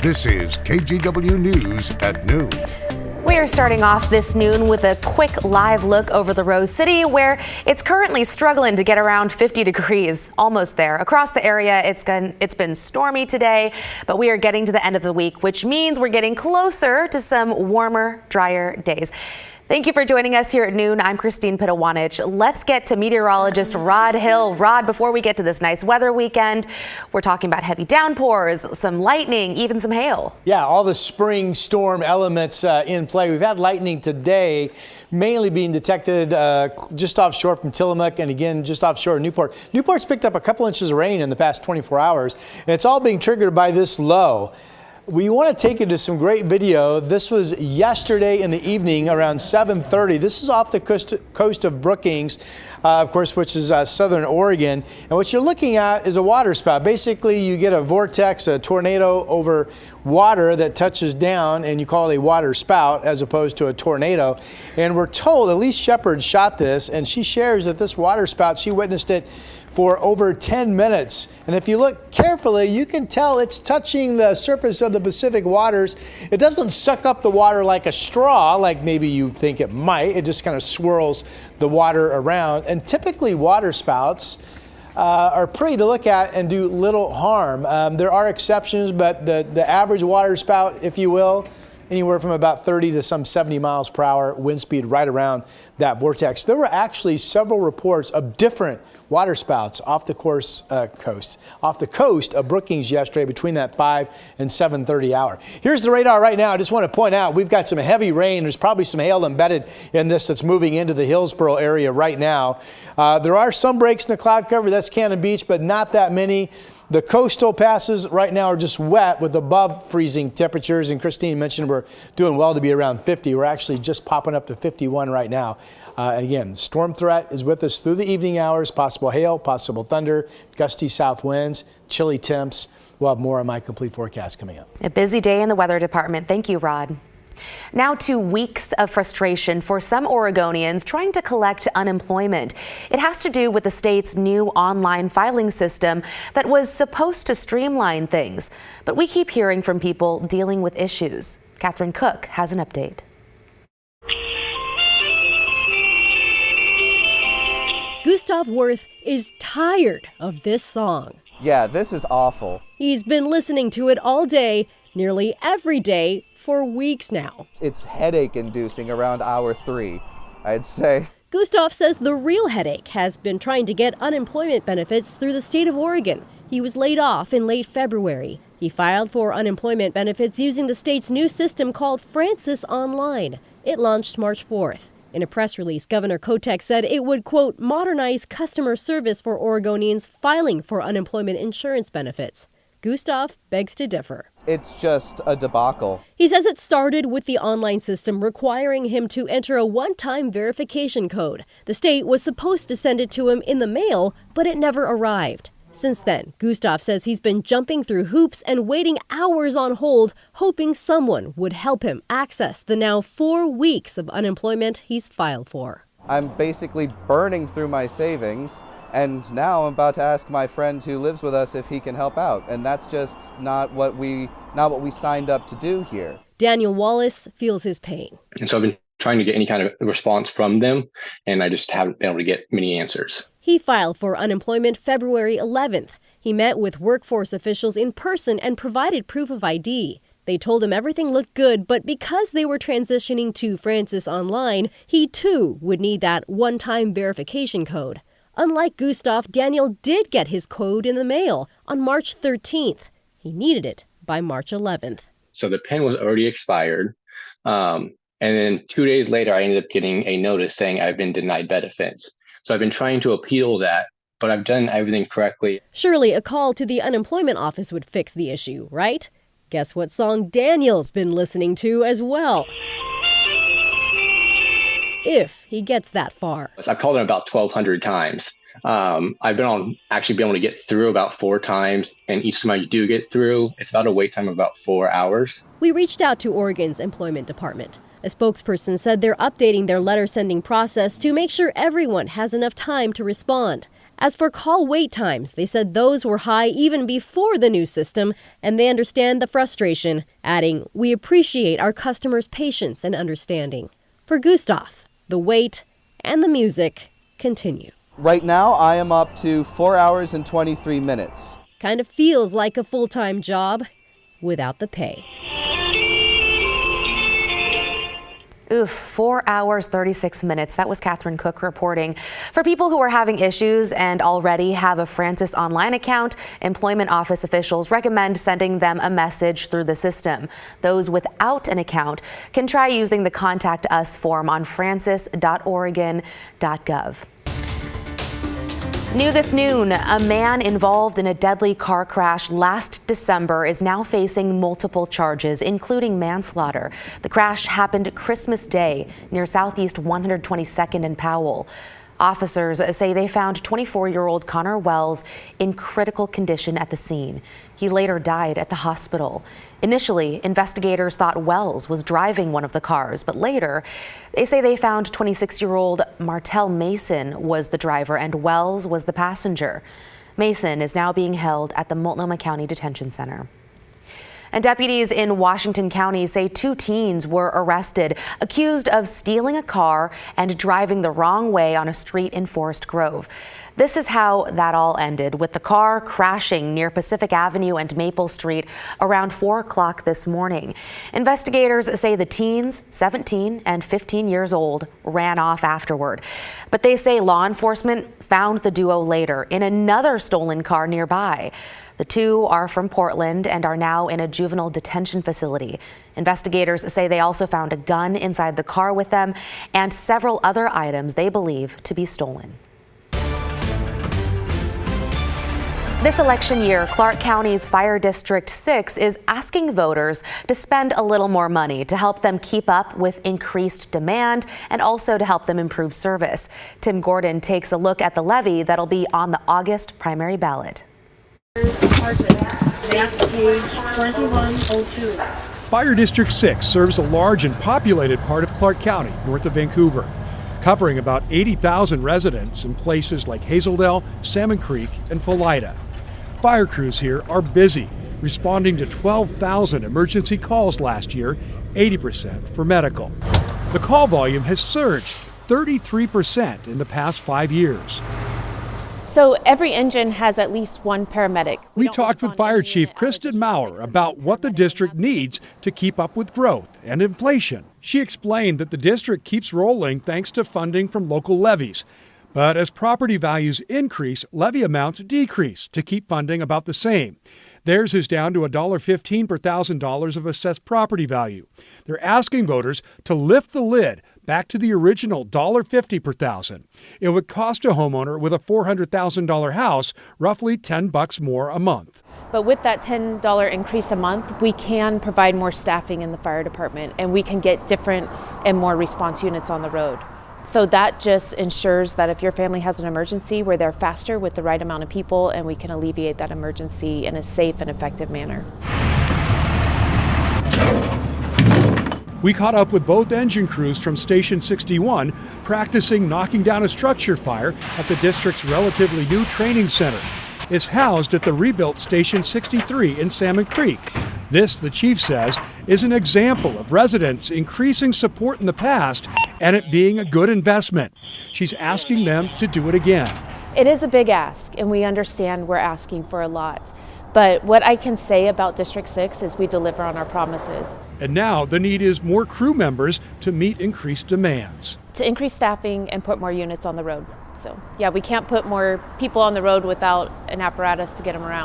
This is KGW News at noon. We are starting off this noon with a quick live look over the Rose City, where it's currently struggling to get around 50 degrees, almost there. Across the area, it's been stormy today, but we are getting to the end of the week, which means we're getting closer to some warmer, drier days. Thank you for joining us here at noon. I'm Christine Pitawanich. Let's get to meteorologist Rod Hill. Rod, before we get to this nice weather weekend, we're talking about heavy downpours, some lightning, even some hail. Yeah, all the spring storm elements in play. We've had lightning today, mainly being detected just offshore from Tillamook and again just offshore of Newport. Newport's picked up a couple inches of rain in the past 24 hours, and it's all being triggered by this low. We want to take you to some great video. This was yesterday in the evening around 7:30. This is off the coast of Brookings, of course, which is southern Oregon. And what you're looking at is a water spout. Basically, you get a vortex, a tornado over water that touches down, and you call it a water spout as opposed to a tornado. And we're told, Elise Shepard shot this, and she shares that this water spout, she witnessed it for over 10 minutes. And if you look carefully, you can tell it's touching the surface of the Pacific waters. It doesn't suck up the water like a straw, like maybe you think it might. It just kind of swirls the water around. And typically water spouts are pretty to look at and do little harm. There are exceptions, but the average water spout, if you will, anywhere from about 30 to some 70 miles per hour wind speed right around that vortex. There were actually several reports of different water spouts off the coast of Brookings yesterday between that 5 and 7:30 hour. Here's the radar right now. I just want to point out we've got some heavy rain. There's probably some hail embedded in this that's moving into the Hillsborough area right now. There are some breaks in the cloud cover. That's Cannon Beach, but not that many. The coastal passes right now are just wet with above freezing temperatures. And Christine mentioned we're doing well to be around 50. We're actually just popping up to 51 right now. Again, storm threat is with us through the evening hours. Possible hail, possible thunder, gusty south winds, chilly temps. We'll have more on my complete forecast coming up. A busy day in the weather department. Thank you, Rod. Now to weeks of frustration for some Oregonians trying to collect unemployment. It has to do with the state's new online filing system that was supposed to streamline things. But we keep hearing from people dealing with issues. Catherine Cook has an update. Gustav Worth is tired of this song. Yeah, this is awful. He's been listening to it all day, nearly every day, for weeks now. It's headache-inducing around hour 3, I'd say. Gustav says the real headache has been trying to get unemployment benefits through the state of Oregon. He was laid off in late February. He filed for unemployment benefits using the state's new system called Francis Online. It launched March 4th. In a press release, Governor Kotek said it would, quote, modernize customer service for Oregonians filing for unemployment insurance benefits. Gustav begs to differ. It's just a debacle. He says it started with the online system requiring him to enter a one-time verification code. The state was supposed to send it to him in the mail, but it never arrived. Since then, Gustav says he's been jumping through hoops and waiting hours on hold, hoping someone would help him access the now 4 weeks of unemployment he's filed for. I'm basically burning through my savings, and now I'm about to ask my friend who lives with us if he can help out, and that's just not what we signed up to do here. Daniel Wallace feels his pain. And so I've been trying to get any kind of response from them, and I just haven't been able to get many answers. He filed for unemployment February 11th. He met with workforce officials in person and provided proof of ID. They told him everything looked good, but because they were transitioning to Francis Online, he too would need that one-time verification code. Unlike Gustav, Daniel did get his code in the mail on March 13th. He needed it by March 11th. So the pen was already expired. And then 2 days later, I ended up getting a notice saying I've been denied benefits. So I've been trying to appeal that, but I've done everything correctly. Surely a call to the unemployment office would fix the issue, right? Guess what song Daniel's been listening to as well? If he gets that far. I've called him about 1,200 times. I've been able to get through about 4 times, and each time I do get through, it's about a wait time of about 4 hours. We reached out to Oregon's employment department. A spokesperson said they're updating their letter sending process to make sure everyone has enough time to respond. As for call wait times, they said those were high even before the new system, and they understand the frustration, adding, "We appreciate our customers' patience and understanding." For Gustav, the wait and the music continue. Right now, I am up to 4 hours and 23 minutes. Kind of feels like a full-time job without the pay. Oof, 4 hours, 36 minutes. That was Catherine Cook reporting. For people who are having issues and already have a Francis Online account, Employment Office officials recommend sending them a message through the system. Those without an account can try using the Contact Us form on francis.oregon.gov. New this noon, a man involved in a deadly car crash last December is now facing multiple charges, including manslaughter. The crash happened Christmas Day near Southeast 122nd and Powell. Officers say they found 24-year-old Connor Wells in critical condition at the scene. He later died at the hospital. Initially, investigators thought Wells was driving one of the cars, but later they say they found 26-year-old Martell Mason was the driver and Wells was the passenger. Mason is now being held at the Multnomah County Detention Center. And deputies in Washington County say 2 teens were arrested, accused of stealing a car and driving the wrong way on a street in Forest Grove. This is how that all ended, with the car crashing near Pacific Avenue and Maple Street around 4 o'clock this morning. Investigators say the teens, 17 and 15 years old, ran off afterward. But they say law enforcement found the duo later in another stolen car nearby. The two are from Portland and are now in a juvenile detention facility. Investigators say they also found a gun inside the car with them and several other items they believe to be stolen. This election year, Clark County's Fire District 6 is asking voters to spend a little more money to help them keep up with increased demand and also to help them improve service. Tim Gordon takes a look at the levy that'll be on the August primary ballot. Fire District 6 serves a large and populated part of Clark County, north of Vancouver, covering about 80,000 residents in places like Hazeldale, Salmon Creek, and Philida. Fire crews here are busy, responding to 12,000 emergency calls last year, 80% for medical. The call volume has surged 33% in the past 5 years. So every engine has at least one paramedic. We talked with Fire Chief Kristen Maurer about what the district needs to keep up with growth and inflation. She explained that the district keeps rolling thanks to funding from local levies. But as property values increase, levy amounts decrease to keep funding about the same. Theirs is down to $1.15 per $1,000 of assessed property value. They're asking voters to lift the lid back to the original $1.50 per $1,000. It would cost a homeowner with a $400,000 house roughly $10 more a month. But with that $10 increase a month, we can provide more staffing in the fire department and we can get different and more response units on the road. So that just ensures that if your family has an emergency, we're there faster with the right amount of people and we can alleviate that emergency in a safe and effective manner. We caught up with both engine crews from Station 61 practicing knocking down a structure fire at the district's relatively new training center. It's housed at the rebuilt Station 63 in Salmon Creek. This, the chief says, is an example of residents increasing support in the past and it being a good investment. She's asking them to do it again. It is a big ask, and we understand we're asking for a lot. But what I can say about District 6 is we deliver on our promises. And now the need is more crew members to meet increased demands. To increase staffing and put more units on the road. So, yeah, we can't put more people on the road without an apparatus to get them around.